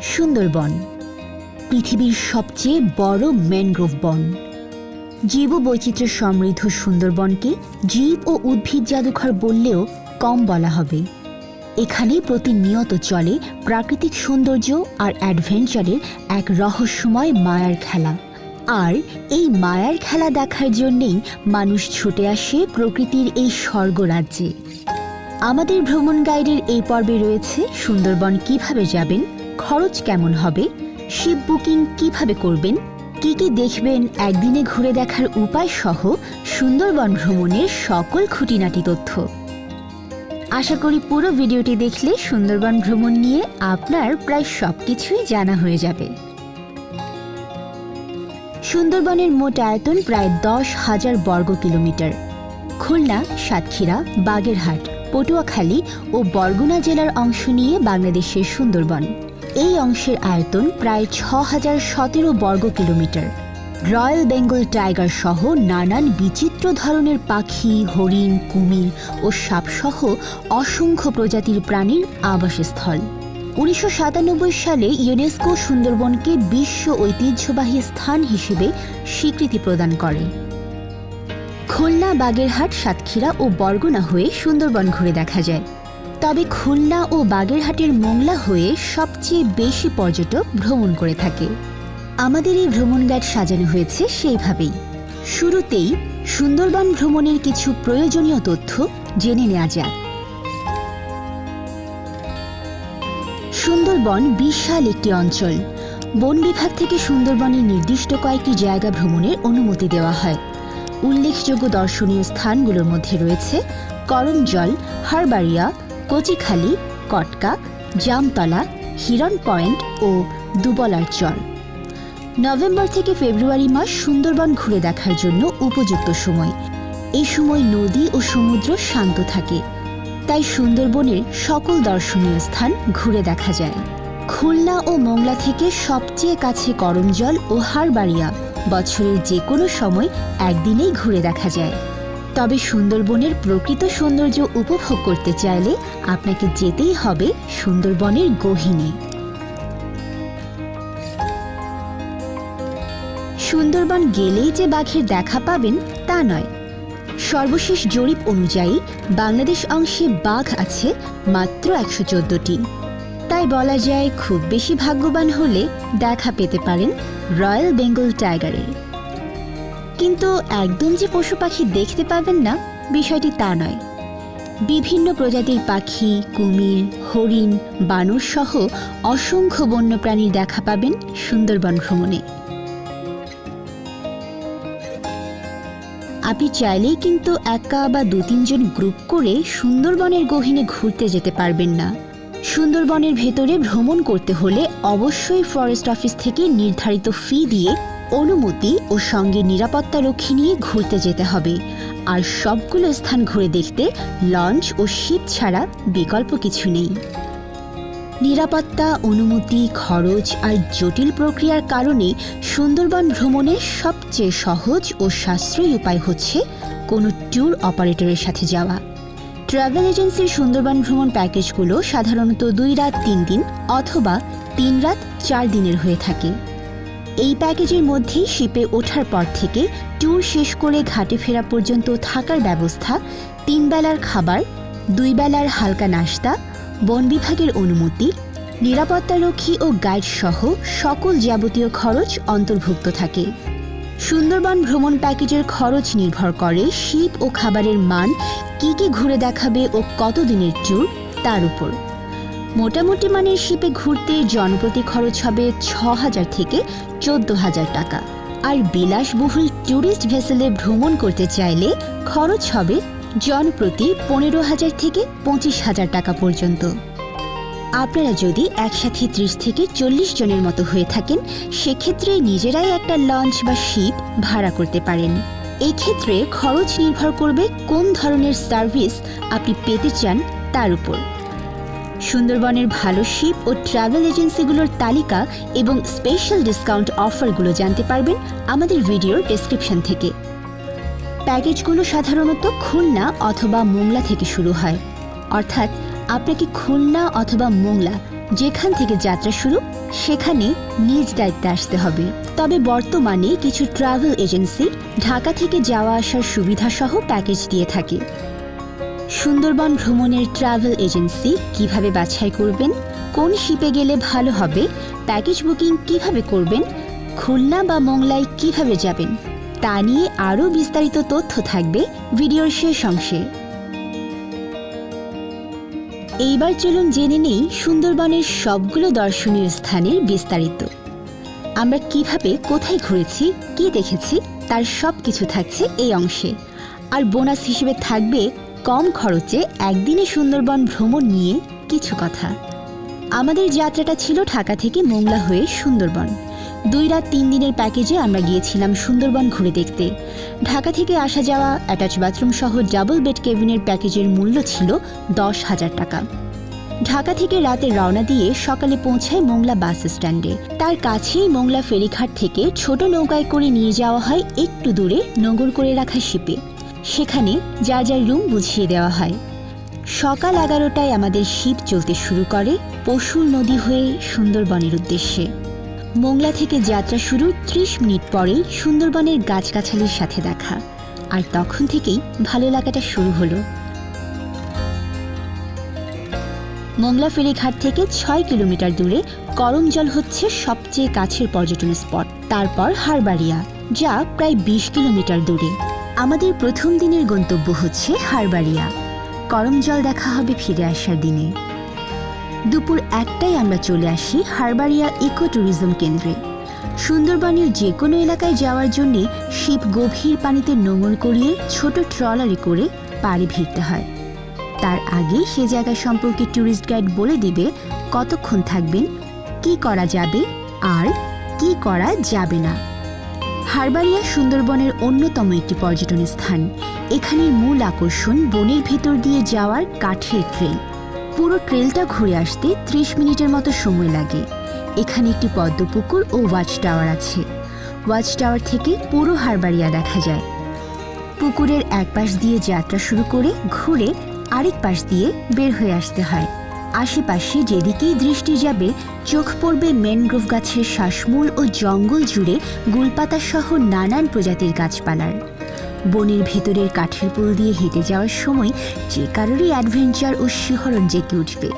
সুন্দরবন পৃথিবীর সবচেয়ে বড় ম্যানগ্রোভ বন। জীববৈচিত্র্য সমৃদ্ধ সুন্দরবনকে জীব ও উদ্ভিদ জাদুঘর বললেও কম বলা হবে। এখানে প্রতিনিয়ত চলে প্রাকৃতিক সৌন্দর্য আর অ্যাডভেঞ্চারের এক রহস্যময় মায়ার খেলা। আর এই মায়ার খেলা দেখার জন্যেই মানুষ ছুটে আসে প্রকৃতির এই স্বর্গরাজ্যে। আমাদের ভ্রমণ গাইডের এই পর্বে রয়েছে সুন্দরবন কিভাবে যাবেন, খরচ কেমন হবে, শিপ বুকিং কিভাবে করবেন, কি কি দেখবেন, একদিনে ঘুরে দেখার উপায় সহ সুন্দরবন ভ্রমণের সকল খুঁটিনাটি তথ্য। আশা করি পুরো ভিডিওটি দেখলে সুন্দরবন ভ্রমণ নিয়ে আপনার প্রায় সবকিছুই জানা হয়ে যাবে। সুন্দরবনের মোট আয়তন প্রায় 10,000 বর্গ কিলোমিটার। খুলনা, সাতক্ষীরা, বাগেরহাট, পটুয়াখালী ও বরগুনা জেলার অংশ নিয়ে বাংলাদেশের সুন্দরবন। এই অংশের আয়তন প্রায় 6,017 বর্গ কিলোমিটার। রয়্যাল বেঙ্গল টাইগার সহ নানান বিচিত্র ধরনের পাখি, হরিণ, কুমির ও সাপসহ অসংখ্য প্রজাতির প্রাণীর আবাসস্থল। 1997 সালে ইউনেস্কো সুন্দরবনকে বিশ্ব ঐতিহ্যবাহী স্থান হিসেবে স্বীকৃতি প্রদান করে। খুলনা, বাগেরহাট, সাতক্ষীরা ও বরগুনা হয়ে সুন্দরবন ঘুরে দেখা যায়। তবে খুলনা ও বাগেরহাটের মোংলা হয়ে সবচেয়ে বেশি পর্যটক ভ্রমণ করে থাকে। আমাদের এই ভ্রমণ গাইড সাজানো হয়েছে সেইভাবেই। শুরুতেই সুন্দরবন ভ্রমণের কিছু প্রয়োজনীয় তথ্য জেনে নেওয়া যাক। সুন্দরবন বিশাল একটি অঞ্চল। বন বিভাগ থেকে সুন্দরবনের নির্দিষ্ট কয়েকটি জায়গা ভ্রমণের অনুমতি দেওয়া হয়। উল্লেখযোগ্য দর্শনীয় স্থানগুলোর মধ্যে রয়েছে করমজল, হারবাড়িয়া, কচিখালী, কটকা, জামতলা, হিরন পয়েন্ট ও দুবলার চর। নভেম্বর থেকে ফেব্রুয়ারি মাস সুন্দরবন ঘুরে দেখার জন্য উপযুক্ত সময়। এই সময় নদী ও সমুদ্র শান্ত থাকে, তাই সুন্দরবনের সকল দর্শনীয় স্থান ঘুরে দেখা যায়। খুলনা ও মোংলা থেকে সবচেয়ে কাছে করমজল ও হারবাড়িয়া বছরের যে কোনো সময় একদিনেই ঘুরে দেখা যায়। তবে সুন্দরবনের প্রকৃত সৌন্দর্য উপভোগ করতে চাইলে আপনাকে যেতেই হবে সুন্দরবনের গহীনে। সুন্দরবন গেলেই যে বাঘের দেখা পাবেন তা নয়। সর্বশেষ জরিপ অনুযায়ী বাংলাদেশ অংশে বাঘ আছে মাত্র 114টি। তাই বলা যায় খুব বেশি ভাগ্যবান হলে দেখা পেতে পারেন রয়্যাল বেঙ্গল টাইগারের। কিন্তু একদম যে পশু পাখি দেখতে পাবেন না বিষয়টি তা নয়। বিভিন্ন প্রজাতির পাখি, কুমির, হরিণ, বানর সহ অসংখ্য বন্যপ্রাণীর দেখা পাবেন সুন্দরবন ভ্রমণে। আপনি চাইলেই কিন্তু একা বা 2-3 জন গ্রুপ করে সুন্দরবনের গহীনে ঘুরতে যেতে পারবেন না। সুন্দরবনের ভেতরে ভ্রমণ করতে হলে অবশ্যই ফরেস্ট অফিস থেকে নির্ধারিত ফি দিয়ে অনুমতি ও সঙ্গে নিরাপত্তা রক্ষী নিয়ে ঘুরতে যেতে হবে। আর সবগুলো স্থান ঘুরে দেখতে লঞ্চ ও শিপ ছাড়া বিকল্প কিছু নেই। নিরাপত্তা, অনুমতি, খরচ আর জটিল প্রক্রিয়ার কারণে সুন্দরবন ভ্রমণের সবচেয়ে সহজ ও সাশ্রয়ী উপায় হচ্ছে কোনো ট্যুর অপারেটরের সাথে যাওয়া। ট্রাভেল এজেন্সির সুন্দরবন ভ্রমণ প্যাকেজগুলো সাধারণত 2 রাত 3 দিন অথবা 3 রাত 4 দিনের হয়ে থাকে। এই প্যাকেজের মধ্যেই শিপে ওঠার পর থেকে ট্যুর শেষ করে ঘাটে ফেরা পর্যন্ত থাকার ব্যবস্থা, 3 বেলার খাবার, 2 বেলার হালকা নাস্তা, বন বিভাগের অনুমতি, নিরাপত্তারক্ষী ও গাইড সহ সকল যাবতীয় খরচ অন্তর্ভুক্ত থাকে। সুন্দরবন ভ্রমণ প্যাকেজের খরচ নির্ভর করে শিপ ও খাবারের মান, কি কি ঘুরে দেখাবে ও কতদিনের ট্যুর তার উপর। মোটামুটি মানের শিপে ঘুরতে জনপ্রতি খরচ হবে 6,000 থেকে 14,000 টাকা। আর বিলাসবহুল ট্যুরিস্ট ভেসেলে ভ্রমণ করতে চাইলে খরচ হবে জনপ্রতি 15,000 থেকে 25,000 টাকা পর্যন্ত। আপনারা যদি একসাথে 30 থেকে 40 জনের মতো হয়ে থাকেন সেক্ষেত্রে নিজেরাই একটা লঞ্চ বা শিপ ভাড়া করতে পারেন। এই ক্ষেত্রে খরচ নির্ভর করবে কোন ধরনের সার্ভিস আপনি পেতে চান তার উপর। সুন্দরবনের ভালো শিপ ও ট্রাভেল এজেন্সিগুলোর তালিকা এবং স্পেশাল ডিসকাউন্ট অফারগুলো জানতে পারবেন আমাদের ভিডিওর ডেসক্রিপশন থেকে। প্যাকেজগুলো সাধারণত খুলনা অথবা মোংলা থেকে শুরু হয়, অর্থাৎ আপনাকে খুলনা অথবা মোংলা যেখান থেকে যাত্রা শুরু সেখানে নিজ দায়িত্বে আসতে হবে। তবে বর্তমানে কিছু ট্রাভেল এজেন্সি ঢাকা থেকে যাওয়া আসার সুবিধা সহ প্যাকেজ দিয়ে থাকে। সুন্দরবন ভ্রমণের ট্রাভেল এজেন্সি কিভাবে বাছাই করবেন, কোন শিপে গেলে ভালো হবে, প্যাকেজ বুকিং কিভাবে করবেন, খুলনা বা মোংলায় কিভাবে যাবেন তা নিয়ে আরও বিস্তারিত তথ্য থাকবে ভিডিওর শেষ অংশে। এইবার চলুন জেনে নেই সুন্দরবনের সবগুলো দর্শনীয় স্থানের বিস্তারিত। আমরা কিভাবে কোথায় ঘুরেছি, কি দেখেছি তার সব কিছু থাকছে এই অংশে। আর বোনাস হিসেবে থাকবে কম খরচে একদিনে সুন্দরবন ভ্রমণ নিয়ে কিছু কথা। আমাদের যাত্রাটা ছিল ঢাকা থেকে মোংলা হয়ে সুন্দরবন। 2 রাত 3 দিনের প্যাকেজে আমরা গিয়েছিলাম সুন্দরবন ঘুরে দেখতে। ঢাকা থেকে আসা যাওয়া অ্যাটাচ বাথরুম সহ ডাবল বেড কেবিনের প্যাকেজের মূল্য ছিল 10,000 টাকা। ঢাকা থেকে রাতে রওনা দিয়ে সকালে পৌঁছায় মোংলা বাস স্ট্যান্ডে। তার কাছেই মোংলা ফেরিঘাট থেকে ছোট নৌকায় করে নিয়ে যাওয়া হয় একটু দূরে নোঙর করে রাখা শিপে। সেখানে যার যার রুম বুঝিয়ে দেওয়া হয়। সকাল 11টায় আমাদের শিপ চলতে শুরু করে পশুর নদী হয়ে সুন্দরবনের উদ্দেশ্যে। মোংলা থেকে যাত্রা শুরু 30 মিনিট পরেই সুন্দরবনের গাছগাছালির সাথে দেখা, আর তখন থেকেই ভালো লাগাটা শুরু হলো। মোংলা ফেরিঘাট থেকে 6 কিলোমিটার দূরে করমজল হচ্ছে সবচেয়ে কাছের পর্যটন স্পট। তারপর হারবাড়িয়া, যা প্রায় 20 কিলোমিটার দূরে। আমাদের প্রথম দিনের গন্তব্য হচ্ছে হারবাড়িয়া। করমজল দেখা হবে ফিরে আসার দিনে। দুপুর 1টায় আমরা চলে আসি হারবাড়িয়া ইকো ট্যুরিজম কেন্দ্রে। সুন্দরবনের যে কোনো এলাকায় যাওয়ার জন্য শিপ গভীর পানিতে নোঙর করিয়ে ছোট ট্রলারে করে পাড়ে ভিড়তে হয়। তার আগে সে জায়গা সম্পর্কে ট্যুরিস্ট গাইড বলে দিবে কতক্ষণ থাকবেন, কি করা যাবে আর কি করা যাবে না। হারবাড়িয়া সুন্দরবনের অন্যতম একটি পর্যটন স্থান। এখানের মূল আকর্ষণ বনের ভেতর দিয়ে যাওয়ার কাঠের ট্রেল। পুরো ট্রেলটা ঘুরে আসতে 30 মিনিটের মতো সময় লাগে। এখানে একটি পদ্মপুকুর ও ওয়াচ টাওয়ার আছে। ওয়াচ টাওয়ার থেকে পুরো হারবাড়িয়া দেখা যায়। পুকুরের এক পাশ দিয়ে যাত্রা শুরু করে ঘুরে আরেক পাশ দিয়ে বের হয়ে আসতে হয়। আশেপাশে যেদিকেই দৃষ্টি যাবে চোখ পড়বে ম্যানগ্রোভ গাছের শ্বাসমূল ও জঙ্গল জুড়ে গুলপাতা সহ নানান প্রজাতির গাছপালার। বনের ভেতরের কাঠের পুল দিয়ে হেঁটে যাওয়ার সময় যে কারোরই অ্যাডভেঞ্চার ও শিহরণ জেগে উঠবে।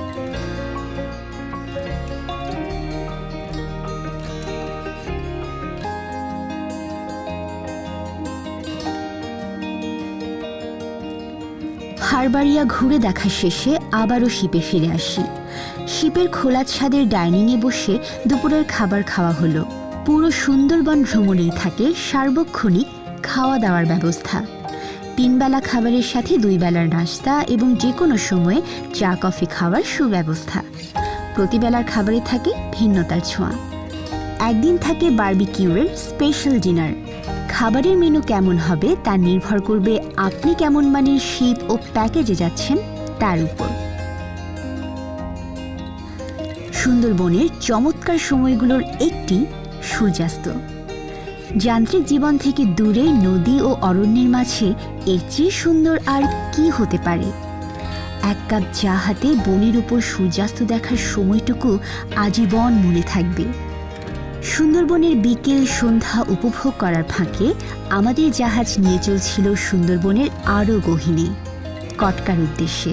হারবাড়িয়া ঘুরে দেখা শেষে আবারও শিপে ফিরে আসি। শিপের খোলা ছাদের ডাইনিংয়ে বসে দুপুরের খাবার খাওয়া হলো। পুরো সুন্দরবন ভ্রমণেই থাকে সার্বক্ষণিক খাওয়া দাওয়ার ব্যবস্থা। 3 বেলা খাবারের সাথে 2 বেলার নাস্তা এবং যে কোনো সময়ে চা কফি খাওয়ার সুব্যবস্থা। প্রতিবেলার খাবারে থাকে ভিন্নতার ছোঁয়া। একদিন থাকে বারবিকিউয়ের স্পেশাল ডিনার। খাবারের মেনু কেমন হবে তা নির্ভর করবে আপনি কেমন মানের শিপ ও প্যাকেজে যাচ্ছেন তার উপর। সুন্দরবনের চমৎকার সময়গুলোর একটি সূর্যাস্ত। যান্ত্রিক জীবন থেকে দূরে নদী ও অরণ্যের মাঝে এর চেয়ে সুন্দর আর কি হতে পারে। 1 কাপ চা হাতে বনের উপর সূর্যাস্ত দেখার সময়টুকু আজীবন মনে থাকবে। সুন্দরবনের বিকেল সন্ধ্যা উপভোগ করার ফাঁকে আমাদের জাহাজ নিয়ে চলছিল সুন্দরবনের আরও গহীনে, কটকার উদ্দেশ্যে।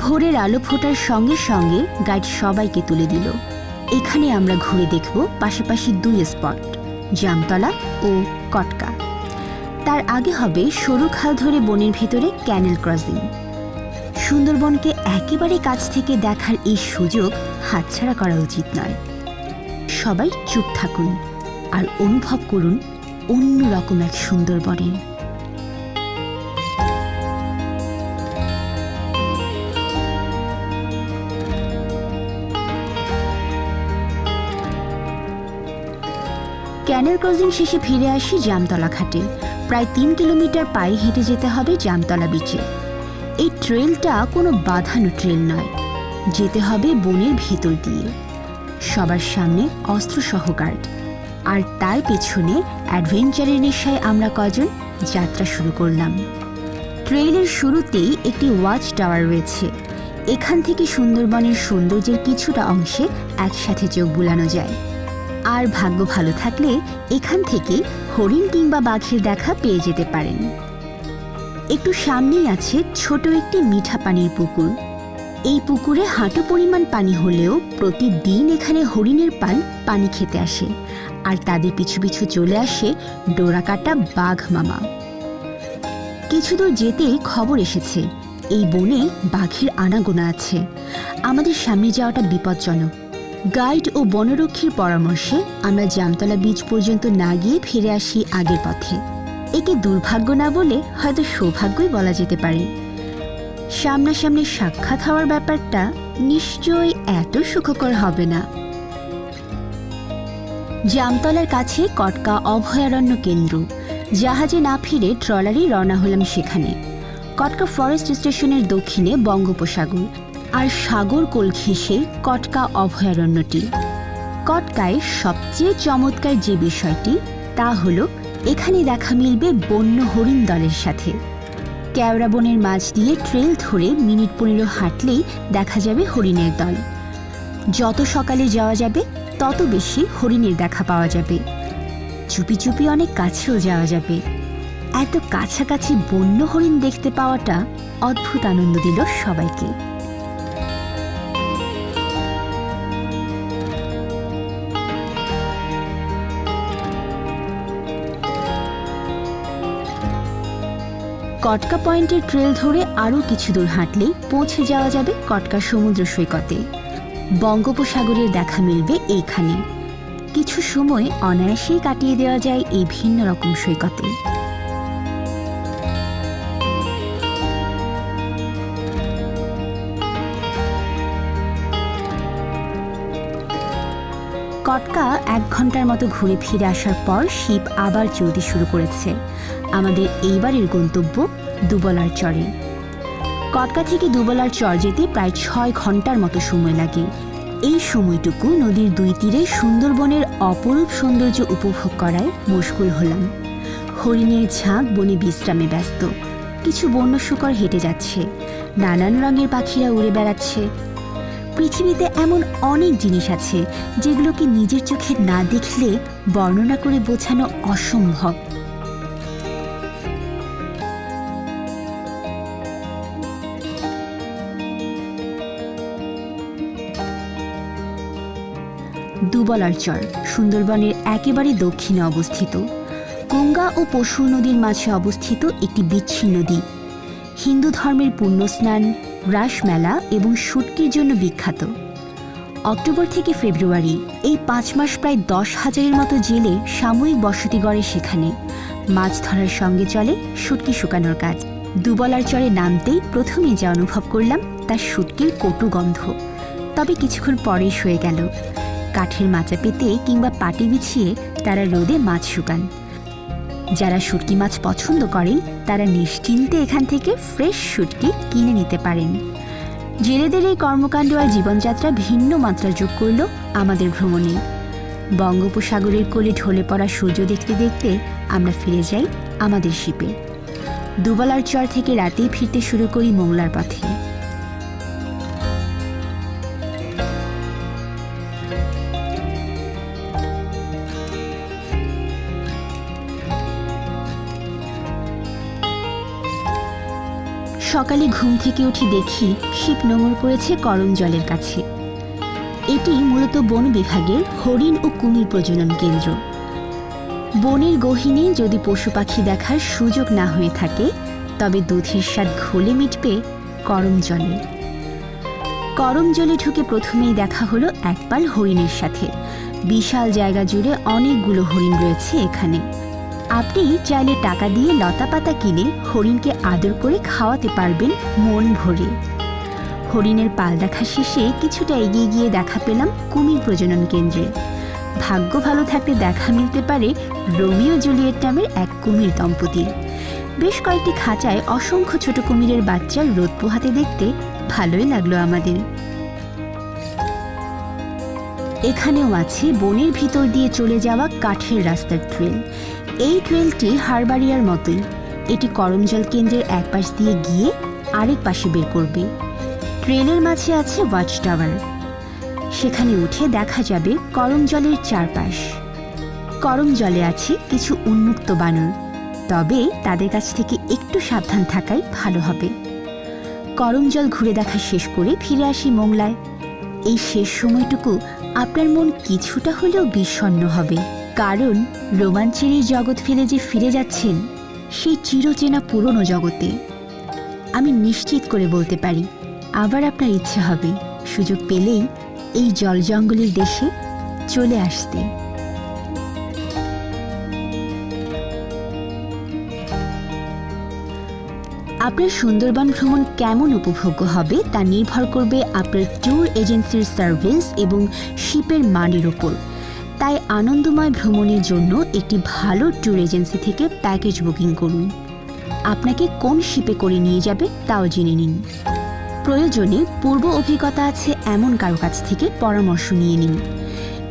ভোরের আলো ফোটার সঙ্গে সঙ্গে গাইড সবাইকে তুলে দিল। এখানে আমরা ঘুরে দেখব পাশাপাশি 2 স্পট, জামতলা ও কটকা। তার আগে হবে সরু খাল ধরে বনের ভেতরে ক্যানেল ক্রসিং। সুন্দরবনকে একেবারে কাছ থেকে দেখার এই সুযোগ হাতছাড়া করা উচিত নয়। সবাই চুপ থাকুন আর অনুভব করুন অন্যরকম এক সুন্দরবনের। ক্যানেল ক্রসিং শেষে ফিরে আসি জামতলা ঘাটে। প্রায় 3 কিলোমিটার পায়ে হেঁটে যেতে হবে জামতলা বিচে। এই ট্রেলটা কোনো বাঁধানো ট্রেল নয়, যেতে হবে বনের ভেতর দিয়ে। সবার সামনে অস্ত্রসহ গার্ড, আর তার পেছনে অ্যাডভেঞ্চারের নেশায় আমরা কজন যাত্রা শুরু করলাম। ট্রেইলের শুরুতেই একটি ওয়াচ টাওয়ার রয়েছে। এখান থেকে সুন্দরবনের সৌন্দর্যের কিছুটা অংশে একসাথে চোখ বুলানো যায়। আর ভাগ্য ভালো থাকলে এখান থেকে হরিণ কিংবা বাঘের দেখা পেয়ে যেতে পারেন। একটু সামনেই আছে ছোট একটি মিঠা পানির পুকুর। এই পুকুরে হাঁটু পরিমাণ পানি হলেও প্রতিদিন এখানে হরিণের পানি খেতে আসে, আর তাদের পিছু পিছু চলে আসে ডোরাকাটা বাঘ মামা। কিছু দূর যেতেই খবর এসেছে এই বনে বাঘের আনাগোনা আছে। আমাদের সামনে যাওয়াটা বিপজ্জনক। গাইড ও বনরক্ষীর পরামর্শে আমরা জামতলা বিচ পর্যন্ত না গিয়ে ফিরে আসি আগের পথে। একে দুর্ভাগ্য না বলে হয়তো সৌভাগ্যই বলা যেতে পারে। সামনাসামনি সাক্ষাৎ হওয়ার ব্যাপারটা নিশ্চয়ই এত সুখকর হবে না। জামতলার কাছে কটকা অভয়ারণ্য কেন্দ্র। জাহাজে না ফিরে ট্রলারে রওনা হলাম সেখানে। কটকা ফরেস্ট স্টেশনের দক্ষিণে বঙ্গোপসাগর, আর সাগর কোল ঘেঁষে কটকা অভয়ারণ্যটি। কটকায় সবচেয়ে চমৎকার যে বিষয়টি তা হলো এখানে দেখা মিলবে বন্য হরিণ দলের সাথে। কেওড়া বনের মাঝ দিয়ে ট্রেল ধরে মিনিট 15 হাঁটলেই দেখা যাবে হরিণের দল। যত সকালে যাওয়া যাবে তত বেশি হরিণের দেখা পাওয়া যাবে। চুপি চুপি অনেক কাছেও যাওয়া যাবে। এত কাছাকাছি বন্য হরিণ দেখতে পাওয়াটা অদ্ভুত আনন্দ দিল সবাইকে। কটকা পয়েন্টের ট্রেল ধরে আরও কিছু দূর হাঁটলেই পৌঁছে যাওয়া যাবে কটকা সমুদ্র সৈকতে। বঙ্গোপসাগরের দেখা মিলবে এইখানে। কিছু সময় অনায়াসেই কাটিয়ে দেওয়া যায় এই ভিন্ন রকম সৈকতে। কটকা 1 ঘন্টার মতো ঘুরে ফিরে আসার পর শিপ আবার চলতে শুরু করেছে। আমাদের এইবারের গন্তব্য দুবলার চরে। কটকা থেকে দুবলার চর যেতে প্রায় 6 ঘন্টার মতো সময় লাগে। এই সময়টুকু নদীর 2 তীরে সুন্দরবনের অপরূপ সৌন্দর্য উপভোগ করায় মশগুল হলাম। হরিণের ঝাঁক বনে বিশ্রামে ব্যস্ত। কিছু বন্য শূকর হেঁটে যাচ্ছে, নানান রঙের পাখিরা উড়ে বেড়াচ্ছে। পৃথিবীতে এমন অনেক জিনিস আছে যেগুলোকে নিজের চোখে না দেখলে বর্ণনা করে বোঝানো অসম্ভব। দুবলার চর সুন্দরবনের একেবারে দক্ষিণে অবস্থিত। গঙ্গা ও পশুর নদীর মাঝে অবস্থিত একটি বিচ্ছিন্ন দ্বীপ। হিন্দু ধর্মের পুণ্যস্নান, রাসমেলা এবং শুটকির জন্য বিখ্যাত। অক্টোবর থেকে ফেব্রুয়ারি এই 5 মাস প্রায় 10,000-এর মতো জেলে সাময়িক বসতি গড়ে সেখানে। মাছ ধরার সঙ্গে চলে শুটকি শুকানোর কাজ। দুবলার চরে নামতেই প্রথমে যা অনুভব করলাম তা শুটকির কটু গন্ধ। তবে কিছুক্ষণ পরেই সয়ে গেল। কাঠের মাচা পেতে কিংবা পাটি বিছিয়ে তারা রোদে মাছ শুকান। যারা শুটকি মাছ পছন্দ করেন তারা নিশ্চিন্তে এখান থেকে ফ্রেশ শুটকি কিনে নিতে পারেন। জেলেদের এই কর্মকাণ্ড আর জীবনযাত্রা ভিন্ন মাত্রা যোগ করল আমাদের ভ্রমণে। বঙ্গোপসাগরের কোলে ঢলে পড়া সূর্য দেখতে দেখতে আমরা ফিরে যাই আমাদের শিপে। দুবলার চর থেকে রাতেই ফিরতে শুরু করি মোংলার পথে। সকালে ঘুম থেকে উঠে দেখি শিপ নোঙর করেছে করম জলের কাছে। এটি মূলত বন বিভাগের হরিণ ও কুমির প্রজনন কেন্দ্র। বনের গহীনে যদি পশু পাখি দেখার সুযোগ না হয়ে থাকে তবে দুধের স্বাদ ঘোলে মিটবে করম জলে। করম জলে ঢুকে প্রথমেই দেখা হলো একপাল হরিণের সাথে। বিশাল জায়গা জুড়ে অনেকগুলো হরিণ রয়েছে এখানে। আপনি চাইলে টাকা দিয়ে লতা পাতা কিনে হরিণকে আদর করে খাওয়াতে পারবেন মন ভরে। হরিণের পাল দেখা শেষে কিছুটা এগিয়ে গিয়ে দেখা পেলাম কুমির প্রজনন কেন্দ্রে। ভাগ্য ভালো থাকলে দেখা মিলতে পারে রোমিও জুলিয়েট নামের এক কুমির দম্পতির। বেশ কয়েকটি খাঁচায় অসংখ্য ছোট কুমিরের বাচ্চার রোদ পোহাতে দেখতে ভালোই লাগলো আমাদের। এখানেও আছে বনের ভিতর দিয়ে চলে যাওয়া কাঠের রাস্তার ট্রেল। এই ট্রেলটি হারবারিয়ার মতোই। এটি করমজল কেন্দ্রের এক পাশ দিয়ে গিয়ে আরেক পাশে বের করবে। ট্রেনের মাঝে আছে ওয়াচ টাওয়ার। সেখানে উঠে দেখা যাবে করমজলের চারপাশ। করমজলে আছে কিছু উন্মুক্ত বানর, তবে তাদের কাছ থেকে একটু সাবধান থাকাই ভালো হবে। করমজল ঘুরে দেখা শেষ করে ফিরে আসি মোংলায়। এই শেষ সময়টুকু আপনার মন কিছুটা হলেও বিষণ্ণ হবে, কারণ রোমাঞ্চের এই জগৎ ফেলে যে ফিরে যাচ্ছেন সেই চিরচেনা পুরনো জগতে। আমি নিশ্চিত করে বলতে পারি, আবার আপনার ইচ্ছে হবে সুযোগ পেলেই এই জল জঙ্গলের দেশে চলে আসতে। আপনার সুন্দরবন ভ্রমণ কেমন উপভোগ্য হবে তা নির্ভর করবে আপনার ট্যুর এজেন্সির সার্ভিস এবং শিপের মানের ওপর। তাই আনন্দময় ভ্রমণের জন্য একটি ভালো ট্যুর এজেন্সি থেকে প্যাকেজ বুকিং করুন। আপনাকে কোন শিপে করে নিয়ে যাবে তাও জেনে নিন। প্রয়োজনে পূর্ব অভিজ্ঞতা আছে এমন কারো কাছ থেকে পরামর্শ নিয়ে নিন।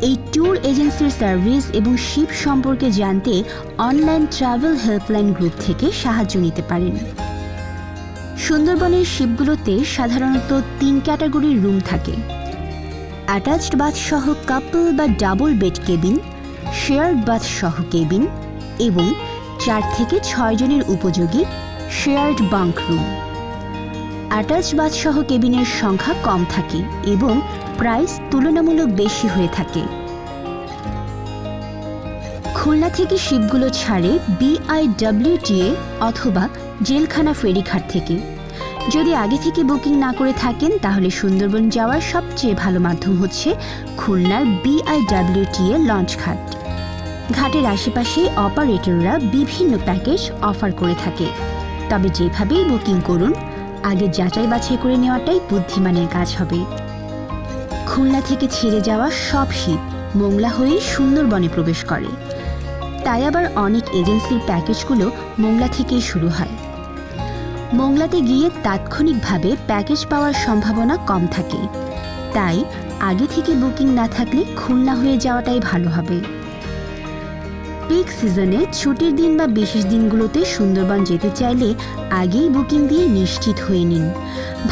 এই ট্যুর এজেন্সির সার্ভিস এবং শিপ সম্পর্কে জানতে অনলাইন ট্রাভেল হেল্পলাইন গ্রুপ থেকে সাহায্য নিতে পারেন। সুন্দরবনের শিপগুলোতে সাধারণত 3 ক্যাটাগরির রুম থাকে: অ্যাটাচড বাথ সহ কাপল বা double bed cabin, shared bath সহ কেবিন এবং 4 থেকে 6 জনের উপযোগী shared bunk room. Attached bath সহ কেবিনের সংখ্যা কম থাকে এবং প্রাইস তুলনামূলক বেশি হয়ে থাকে। খুলনা থেকে শিপগুলো ছাড়ে BIWTA অথবা জেলখানা ফেরিঘাট থেকে। যদি আগে থেকে বুকিং না করে থাকেন তাহলে সুন্দরবন যাওয়ার সবচেয়ে ভালো মাধ্যম হচ্ছে খুলনার BIWTA লঞ্চ ঘাট। ঘাটের আশেপাশে অপারেটররা বিভিন্ন প্যাকেজ অফার করে থাকে, তবে যেভাবেই বুকিং করুন আগে যাচাই বাছাই করে নেওয়াটাই বুদ্ধিমানের কাজ হবে। খুলনা থেকে ছেড়ে যাওয়া সব শিপ মোংলা হয়ে সুন্দরবনে প্রবেশ করে, তাই আবার অনেক এজেন্সির প্যাকেজগুলো মোংলা থেকেই শুরু হয়। মোংলাতে গিয়ে তাৎক্ষণিকভাবে প্যাকেজ পাওয়ার সম্ভাবনা কম থাকে, তাই আগে থেকে বুকিং না থাকলে খুলনা হয়ে যাওয়াটাই ভালো হবে। পিক সিজনে ছুটির দিন বা বিশেষ দিনগুলোতে সুন্দরবন যেতে চাইলে আগেই বুকিং দিয়ে নিশ্চিত হয়ে নিন।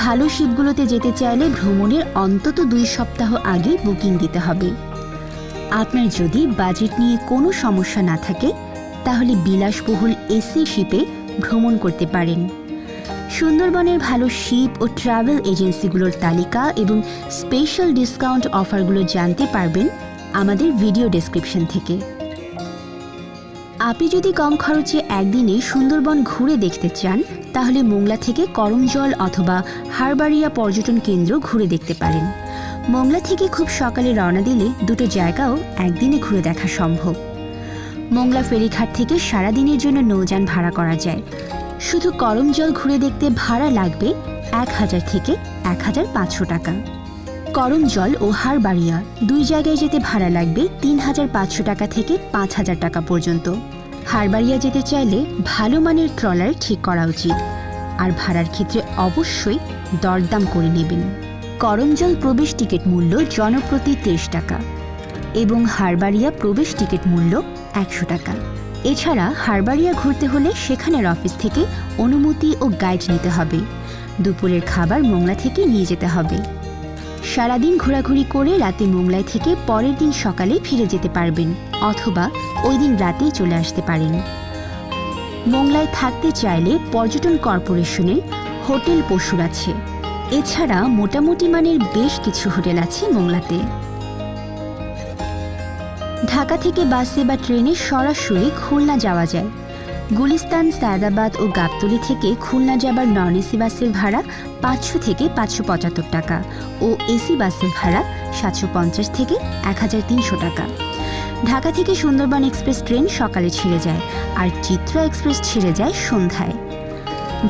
ভালো শিপগুলোতে যেতে চাইলে ভ্রমণের অন্তত 2 সপ্তাহ আগে বুকিং দিতে হবে। আপনার যদি বাজেট নিয়ে কোনো সমস্যা না থাকে তাহলে বিলাসবহুল এসি শিপে ভ্রমণ করতে পারেন। সুন্দরবনের ভালো শিপ ও ট্রাভেল এজেন্সিগুলোর তালিকা এবং স্পেশাল ডিসকাউন্ট অফারগুলো জানতে পারবেন আমাদের ভিডিও ডেসক্রিপশন থেকে। আপনি যদি কম খরচে একদিনে সুন্দরবন ঘুরে দেখতে চান তাহলে মোংলা থেকে করমজল অথবা হারবাড়িয়া পর্যটন কেন্দ্র ঘুরে দেখতে পারেন। মোংলা থেকে খুব সকালে রওনা দিলে দুটো জায়গাও একদিনে ঘুরে দেখা সম্ভব। মোংলা ফেরিঘাট থেকে সারাদিনের জন্য নৌযান ভাড়া করা যায়। শুধু করমজল ঘুরে দেখতে ভাড়া লাগবে 1000 থেকে 1500 টাকা। করমজল ও হারবাড়িয়া 2 জায়গায় যেতে ভাড়া লাগবে 3500 টাকা থেকে 5000 টাকা পর্যন্ত। হারবাড়িয়া যেতে চাইলে ভালো মানের ট্রলার ঠিক করা উচিত, আর ভাড়ার ক্ষেত্রে অবশ্যই দরদাম করে নেবেন। করমজল প্রবেশ টিকিট মূল্য জনপ্রতি 23 টাকা এবং হারবাড়িয়া প্রবেশ টিকিট মূল্য 100 টাকা। এছাড়া হারবাড়িয়া ঘুরতে হলে সেখানের অফিস থেকে অনুমতি ও গাইড নিতে হবে। দুপুরের খাবার মোংলা থেকে নিয়ে যেতে হবে। সারাদিন ঘোরাঘুরি করে রাতে মোংলায় থেকে পরের দিন সকালে ফিরে যেতে পারবেন, অথবা ওই দিন রাতেই চলে আসতে পারেন। মোংলায় থাকতে চাইলে পর্যটন কর্পোরেশনের হোটেল পশুর আছে। এছাড়া মোটামুটি মানের বেশ কিছু হোটেল আছে মোংলাতে। ঢাকা থেকে বাসে বা ট্রেনে সরাসরি খুলনা যাওয়া যায়। গুলিস্তান, সায়দাবাদ ও গাবতলী থেকে খুলনা যাবার নন এসি বাসের ভাড়া 500 থেকে 575 টাকা ও এসি বাসের ভাড়া 750 থেকে 1300 টাকা। ঢাকা থেকে সুন্দরবন এক্সপ্রেস ট্রেন সকালে ছেড়ে যায়, আর চিত্রা এক্সপ্রেস ছেড়ে যায় সন্ধ্যায়।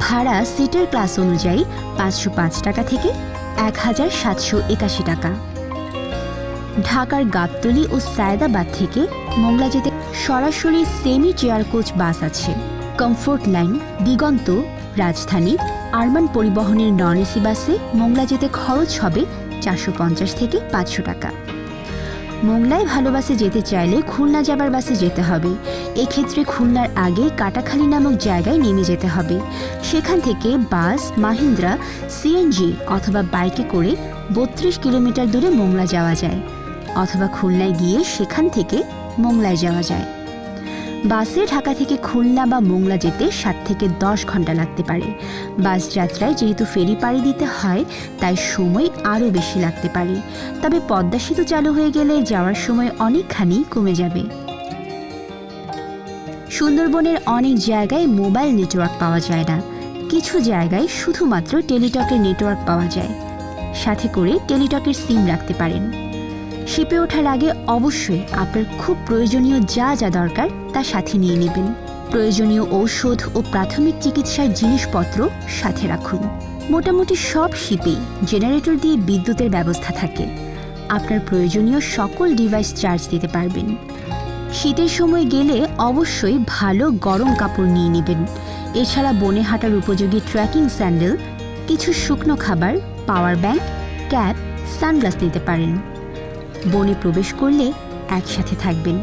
ভাড়া সিটের ক্লাস অনুযায়ী 505 টাকা থেকে 1781 টাকা। ঢাকার গাবতলী ও সায়দাবাদ থেকে মোংলা যেতে সরাসরি সেমি চেয়ার কোচ বাস আছে। কমফোর্ট লাইন, দিগন্ত, রাজধানী, আরমান পরিবহনের নন এসি বাসে মোংলা যেতে খরচ হবে 450 থেকে 500 টাকা। মোংলায় ভালো বাসে যেতে চাইলে খুলনা যাবার বাসে যেতে হবে। এক্ষেত্রে খুলনার আগে কাটাখালী নামক জায়গায় নেমে যেতে হবে। সেখান থেকে বাস, মাহিন্দ্রা, সিএনজি অথবা বাইকে করে 32 কিলোমিটার দূরে মোংলা যাওয়া যায়, অথবা খুলনায় গিয়ে সেখান থেকে মোংলায় যাওয়া যায়। বাসে ঢাকা থেকে খুলনা বা মোংলা যেতে 7 থেকে 10 ঘন্টা লাগতে পারে। বাস যাত্রায় যেহেতু ফেরি পাড়ি দিতে হয়, তাই সময় আরও বেশি লাগতে পারে। তবে পদ্মা সেতু চালু হয়ে গেলে যাওয়ার সময় অনেকখানি কমে যাবে। সুন্দরবনের অনেক জায়গায় মোবাইল নেটওয়ার্ক পাওয়া যায় না। কিছু জায়গায় শুধুমাত্র টেলিটকের নেটওয়ার্ক পাওয়া যায়। সাথে করে টেলিটকের সিম রাখতে পারেন। শিপে ওঠার আগে অবশ্যই আপনার খুব প্রয়োজনীয় যা যা দরকার তা সাথে নিয়ে নেবেন। প্রয়োজনীয় ঔষধ ও প্রাথমিক চিকিৎসার জিনিসপত্র সাথে রাখুন। মোটামুটি সব শিপেই জেনারেটর দিয়ে বিদ্যুতের ব্যবস্থা থাকে। আপনার প্রয়োজনীয় সকল ডিভাইস চার্জ দিতে পারবেন। শীতের সময় গেলে অবশ্যই ভালো গরম কাপড় নিয়ে নেবেন। এছাড়া বনে হাঁটার উপযোগী ট্রেকিং স্যান্ডেল, কিছু শুকনো খাবার, পাওয়ার ব্যাংক, ক্যাপ, সানগ্লাস নিতে পারেন। বনে প্রবেশ করলে একসাথে থাকবেন।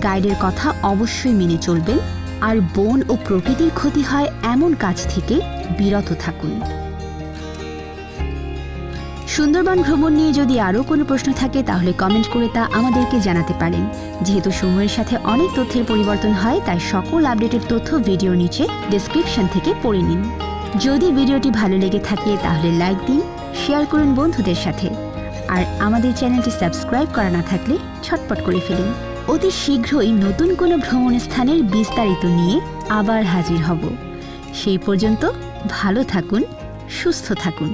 গাইডের কথা অবশ্যই মেনে চলবেন। আর বন ও প্রকৃতির ক্ষতি হয় এমন কাজ থেকে বিরত থাকুন। সুন্দরবন ভ্রমণ নিয়ে যদি আরও কোনো প্রশ্ন থাকে তাহলে কমেন্ট করে তা আমাদেরকে জানাতে পারেন। যেহেতু সময়ের সাথে অনেক তথ্যের পরিবর্তন হয়, তাই সকল আপডেটেড তথ্য ভিডিওর নিচে ডেসক্রিপশন থেকে পড়ে নিন। যদি ভিডিওটি ভালো লেগে থাকে তাহলে লাইক দিন, শেয়ার করুন বন্ধুদের সাথে। আর আমাদের চ্যানেলটি সাবস্ক্রাইব করা না থাকলে ঝটপট করে ফেলুন। অতি শীঘ্রই নতুন কোনো ভ্রমণ স্থানের বিস্তারিত নিয়ে আবার হাজির হব। সেই পর্যন্ত ভালো থাকুন, সুস্থ থাকুন।